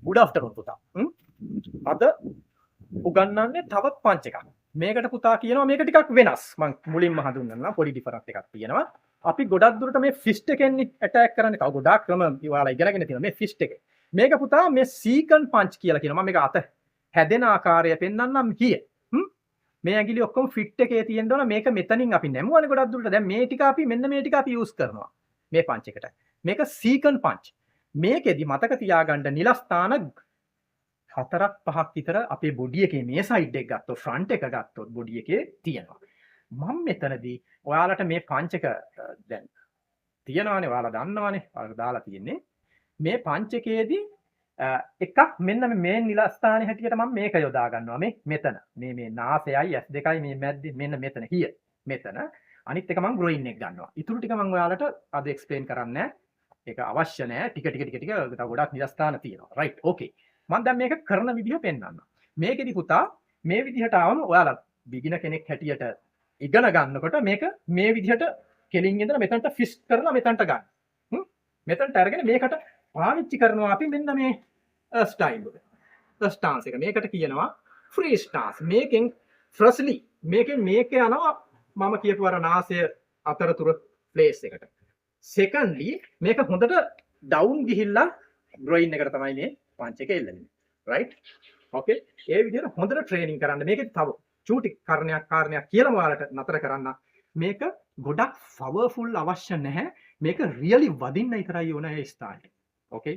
good afternoon පුතා. අද උගන්වන්නේ තවත් පංච් එකක්. මේකට පුතා කියනවා මේක ටිකක් වෙනස්. මම මුලින්ම හඳුන්වන්නම් පොඩි ඩිෆරන්ස් එකක් තියෙනවා. අපි ගොඩක් දුරට මේ ෆිස්ට් එකෙන් ඇටැක් කරන්නේ. තව ගොඩාක් ක්‍රම ඔයාලා ඉගෙනගෙන තියෙනවා මේ ෆිස්ට් එකේ. මේක පුතා මේ සීකන් පංච් කියලා කියනවා. මම මේක අත හැදෙන ආකාරය පෙන්වන්නම් කීයේ. මේ ඇඟිලි ඔක්කොම ෆිට් එකේ තියෙන්න ඕන. මේක මෙතනින් අපි නැමුවනේ ගොඩක් දුරට. දැන් මේ ටික අපි මෙන්න මේ ටික අපි යූස් කරනවා. මේ පංච් එකට. මේක සීකන් පංච්. මේකෙදි මතක තියාගන්න නිල ස්ථාන 4-5ක් විතර අපේ බොඩි එකේ මේ සයිඩ් එක ගත්තොත් ෆ්‍රන්ට් එක ගත්තොත් බොඩි එකේ තියෙනවා. මම මෙතනදී ඔයාලට මේ පංච් එක දැන් තියනවානේ ඔයාලා දන්නවානේ. ඔයාලා දාලා තියෙන්නේ. මේ පංච් එකේදී එකක් මෙන්න මේ නිල ස්ථානයේ හැටියට මම මේක යොදා ගන්නවා. මේ මෙතන. මේ නාසයයි S2යි මේ මැද්දේ මෙන්න මෙතන here. මෙතන. අනිත් එක මම groin එක ගන්නවා. ඊටු ටික මම ඔයාලට අද එක්ස්ප්ලেইন කරන්නේ නැහැ. ඒක අවශ්‍ය නැහැ. ටික තව ගොඩක් නිලස්ථාන තියෙනවා. රයිට්. ඕකේ. මම දැන් මේක කරන විදිහ පෙන්වන්නම්. මේකෙදි පුතා මේ විදිහට ආවම ඔයාලා බිගිනර් කෙනෙක් හැටියට ඉගෙන ගන්නකොට මේක මේ විදිහට කෙලින් ඉඳලා මෙතනට ෆිස්ට් කරලා මෙතනට ගන්න. මෙතනට අරගෙන මේකට පාවිච්චි කරනවා අපි මෙන්න මේ ස්ටයිල් එක. ස්ටාන්ස් එක. මේකට කියනවා ෆ්‍රී ස්ටාන්ස්. මේකෙන් ෆ්‍රස්ලි මේක යනවා මම කියපු අර නාසය අතරතුර ප්ලේස් එකට. සෙකන්ඩ්ලි මේක හොඳට ඩවුන් ගිහිල්ලා ග්‍රොයින් එකට තමයි මේ පංච් එක එල්ලෙන්නේ. රයිට්? ඕකේ. ඒ විදිහට හොඳට ට්‍රේනින් කරන්න. මේකේ තව චූටි කාරණයක් කියලා ඔයාලට නතර කරන්න. මේක ගොඩක් පවර්ෆුල් අවශ්‍ය නැහැ. මේක රියලි වදින්න විතරයි ඕන ඒ ස්ථානෙට. ඕකේ?